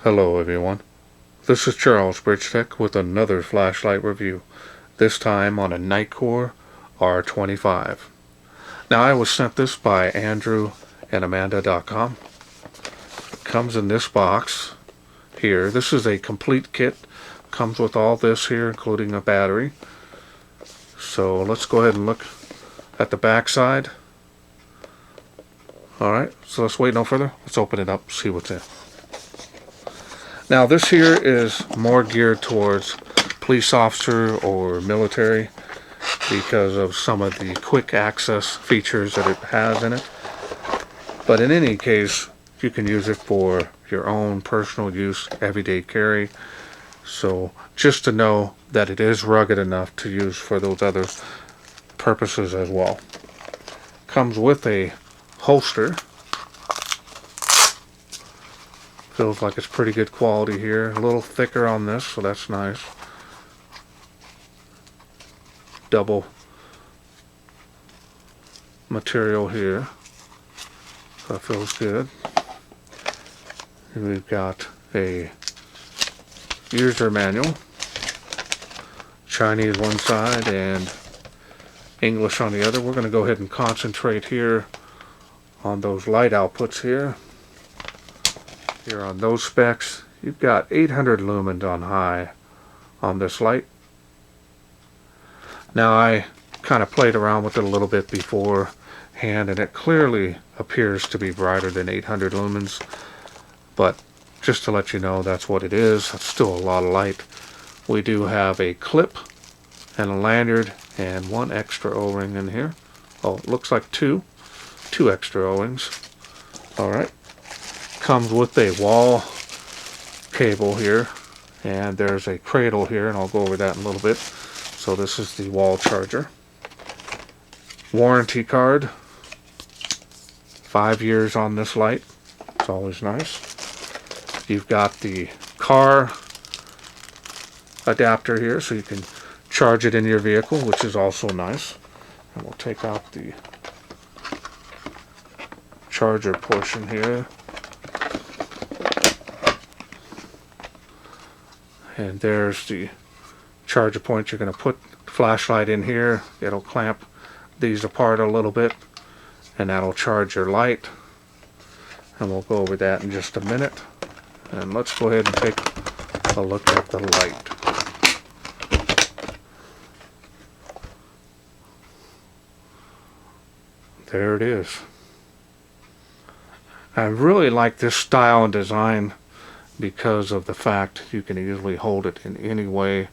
Hello everyone, this is Charles BridgTec with another flashlight review, this time on a Nitecore R25. Now I was sent this by Andrew and Amanda.com. It comes in this box here. This is a complete kit, comes with all this here including a battery. So let's go ahead and look at the back side. Alright, so let's wait no further. Let's open it up, see what's in. Now this here is more geared towards police officer or military because of some of the quick access features that it has in it. But in any case, you can use it for your own personal use, everyday carry. So just to know that it is rugged enough to use for those other purposes as well. Comes with a holster. Feels like it's pretty good quality here. A little thicker on this, so that's nice. Double material here. So that feels good. And we've got a user manual. Chinese one side and English on the other. We're going to go ahead and concentrate here on those light outputs here. Here on those specs, you've got 800 lumens on high on this light. Now I kind of played around with it a little bit beforehand, and it clearly appears to be brighter than 800 lumens, but just to let you know, that's what it is. It's still a lot of light. We do have a clip and a lanyard and one extra O-ring in here. Oh, it looks like two extra O-rings. Alright. Comes with a wall cable here, and there's a cradle here, and I'll go over that in a little bit. So this is the wall charger. Warranty card. 5 years on this light. It's always nice. You've got the car adapter here, so you can charge it in your vehicle, which is also nice. And we'll take out the charger portion here. And there's the charger point. You're going to put the flashlight in here. It'll clamp these apart a little bit, and that'll charge your light. And we'll go over that in just a minute. And let's go ahead and take a look at the light. There it is. I really like this style and design because of the fact you can easily hold it in any way,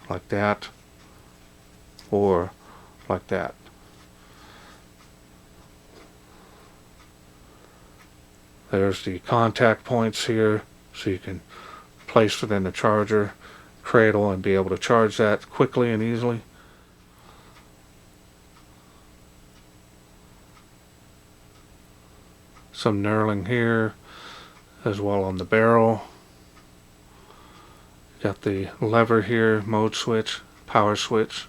like that or like that. There's the contact points here, so you can place it in the charger cradle and be able to charge that quickly and easily. Some knurling here as well on the barrel. Got the lever here, mode switch, power switch.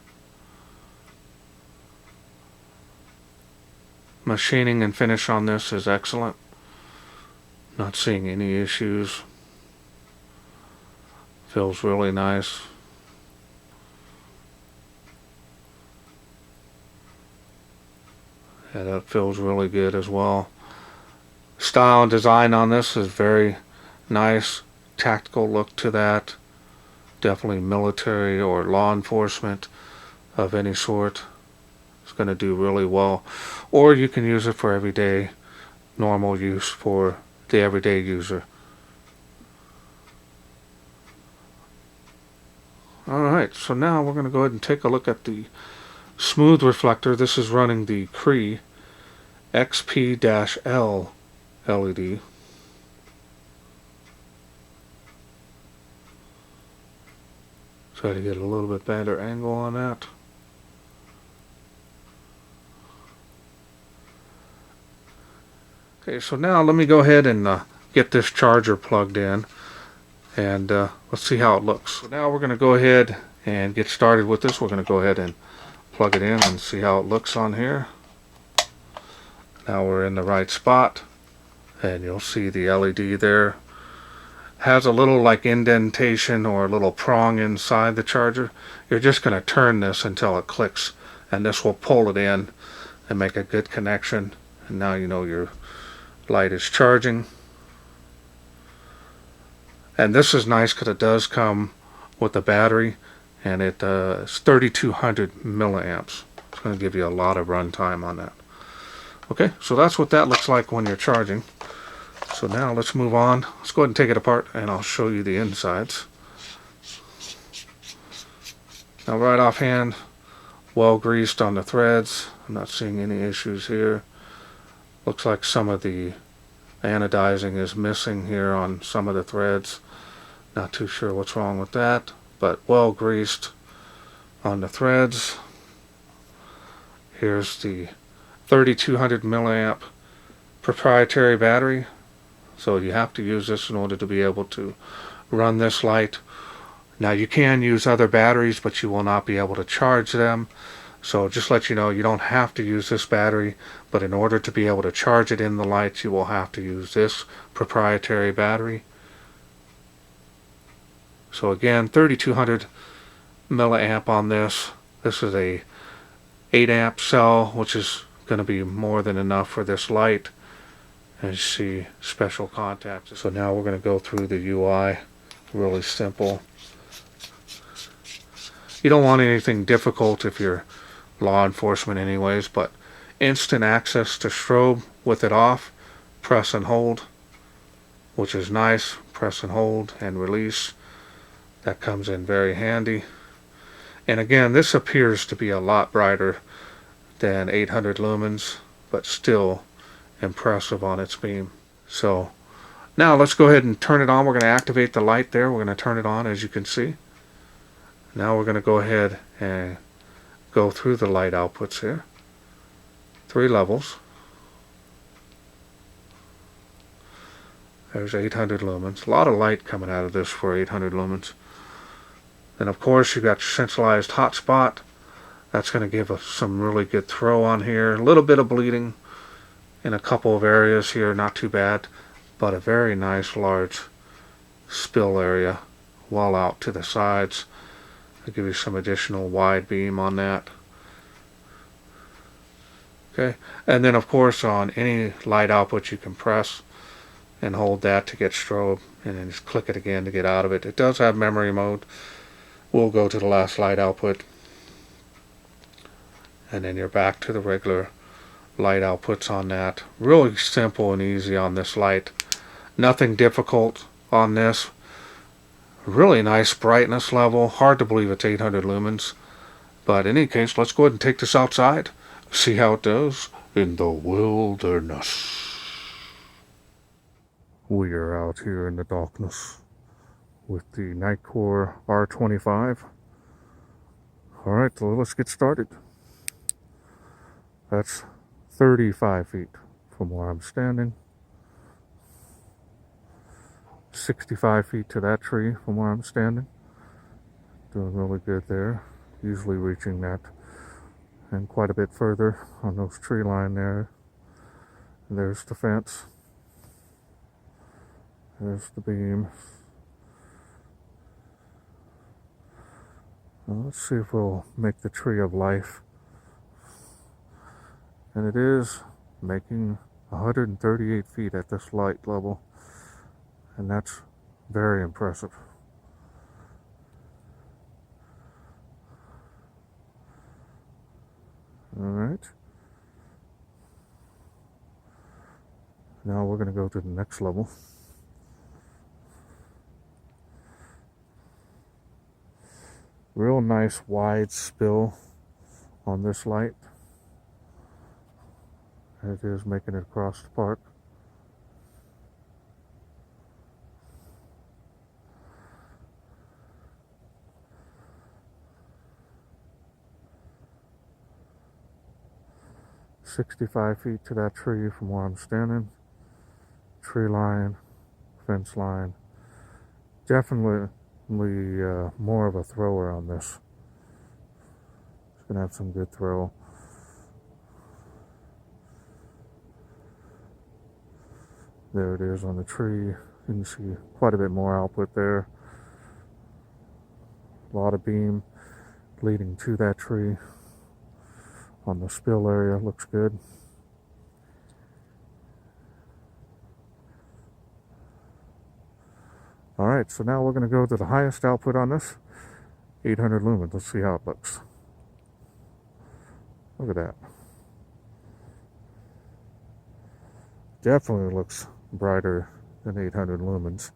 Machining and finish on this is excellent. Not seeing any issues. Feels really nice. Yeah, that feels really good as well. Style and design on this is very nice. Tactical look to that. Definitely military or law enforcement of any sort. It's going to do really well. Or you can use it for everyday, normal use for the everyday user. Alright, so now we're going to go ahead and take a look at the smooth reflector. This is running the Cree XP-L LED. Try to get a little bit better angle on that. Okay, so now let me go ahead and get this charger plugged in, and let's see how it looks. So now we're going to go ahead and get started with this. We're going to go ahead and plug it in and see how it looks on here. Now we're in the right spot, and you'll see the LED there. has a little like indentation or a little prong inside the charger, you're just going to turn this until it clicks, and this will pull it in and make a good connection. And now you know your light is charging. And this is nice because it does come with a battery, and it's 3200 milliamps. It's going to give you a lot of run time on that. Okay, so that's what that looks like when you're charging. So now let's move on. Let's go ahead and take it apart, and I'll show you the insides. Now right offhand, well greased on the threads. I'm not seeing any issues here. Looks like some of the anodizing is missing here on some of the threads. Not too sure what's wrong with that, but well greased on the threads. Here's the 3200 milliamp proprietary battery. So you have to use this in order to be able to run this light. Now you can use other batteries, but you will not be able to charge them. So just let you know, you don't have to use this battery, but in order to be able to charge it in the lights, you will have to use this proprietary battery. So again, 3200 milliamp on this. This is a 8 amp cell, which is going to be more than enough for this light. As you see, special contacts. So now we're going to go through the UI. Really simple. You don't want anything difficult if you're law enforcement anyways, but instant access to strobe with it off. Press and hold, which is nice. Press and hold and release. That comes in very handy. And again, this appears to be a lot brighter than 800 lumens, but still impressive on its beam. So now let's go ahead and turn it on. We're going to activate the light there. We're going to turn it on, as you can see. Now we're going to go ahead and go through the light outputs here. 3 levels. There's 800 lumens. A lot of light coming out of this for 800 lumens. Then of course you've got your centralized hotspot. That's going to give us some really good throw on here. A little bit of bleeding in a couple of areas here, not too bad, but a very nice large spill area well out to the sides. I'll give you some additional wide beam on that. Okay, and then of course on any light output you can press and hold that to get strobe, and then just click it again to get out of it. It does have memory mode. We'll go to the last light output, and then you're back to the regular light outputs on that. Really simple and easy on this light. Nothing difficult on this. Really nice brightness level. Hard to believe it's 800 lumens. But in any case, let's go ahead and take this outside. See how it does in the wilderness. We are out here in the darkness with the Nitecore R25. Alright, so let's get started. That's 35 feet from where I'm standing. 65 feet to that tree from where I'm standing. Doing really good there. Usually reaching that and quite a bit further on those tree line there. And there's the fence. There's the beam. Now let's see if we'll make the tree of life. And it is making 138 feet at this light level. And that's very impressive. Alright. Now we're going to go to the next level. Real nice wide spill on this light. It is making it across the park. "65 feet to that tree from where I'm standing. Tree line, fence line. Definitely more of a thrower on this. It's gonna have some good throw. There it is on the tree. You can see quite a bit more output there. A lot of beam leading to that tree. On the spill area, looks good. Alright, so now we're going to go to the highest output on this, 800 lumens. Let's see how it looks. Look at that. Definitely looks brighter than 800 lumens.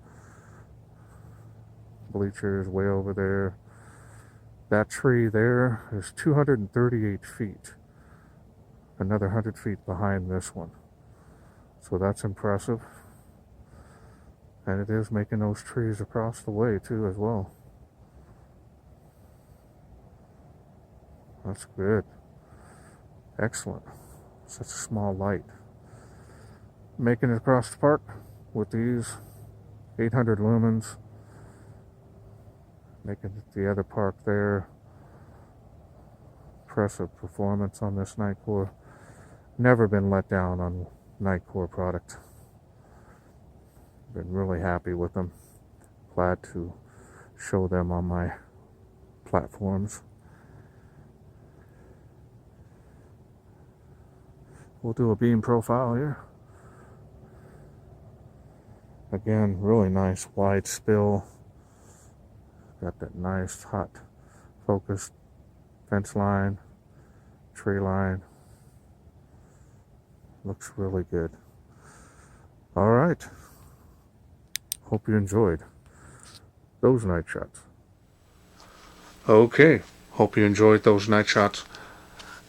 Bleachers way over there. That tree there is 238 feet. Another 100 feet behind this one. So that's impressive. And it is making those trees across the way too as well. That's good. Excellent. Such a small light. Making it across the park with these 800 lumens. Making it the other park there. Impressive performance on this Nitecore. Never been let down on Nitecore product. Been really happy with them. Glad to show them on my platforms. We'll do a beam profile here. Again, really nice wide spill. Got that nice hot focused fence line, tree line. Looks really good. All right. Hope you enjoyed those night shots. Okay. Hope you enjoyed those night shots.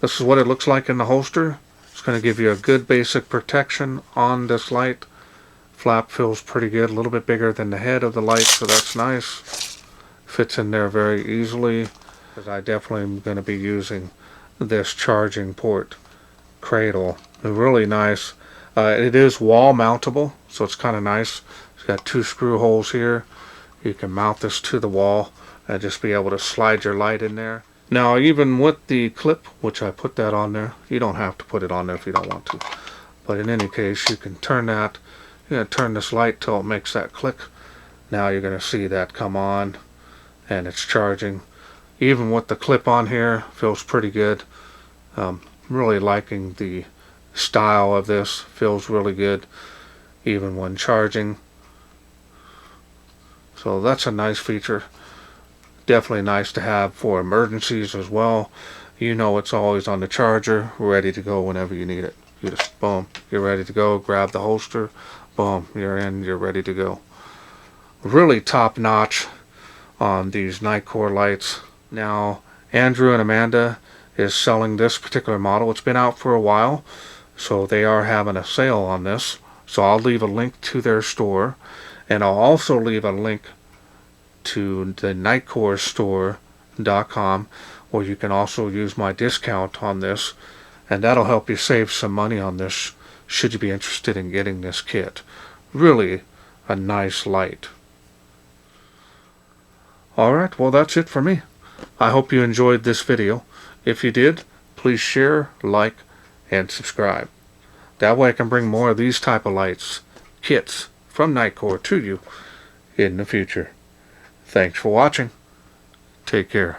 This is what it looks like in the holster. It's going to give you a good basic protection on this light. Flap feels pretty good. A little bit bigger than the head of the light, so that's nice. Fits in there very easily, because I definitely am going to be using this charging port cradle. Really nice. It is wall mountable, so it's kind of nice. It's got 2 screw holes here. You can mount this to the wall and just be able to slide your light in there. Now, even with the clip, which I put that on there, you don't have to put it on there if you don't want to. But in any case, you can turn that. You're going to turn this light till it makes that click. Now you're going to see that come on and it's charging. Even with the clip on here, feels pretty good. Really liking the style of this. Feels really good even when charging. So that's a nice feature. Definitely nice to have for emergencies as well. You know it's always on the charger, ready to go whenever you need it. You just, boom, you're ready to go. Grab the holster, boom, you're in, you're ready to go. Really top notch on these Nitecore lights. Now, Andrew and Amanda is selling this particular model. It's been out for a while, so they are having a sale on this. So I'll leave a link to their store, and I'll also leave a link to the nitecorestore.com, where you can also use my discount on this, and that'll help you save some money on this should you be interested in getting this kit. Really a nice light. Alright, well that's it for me. I hope you enjoyed this video. If you did, please share, like, and subscribe. That way I can bring more of these type of lights, kits from Nitecore to you in the future. Thanks for watching. Take care.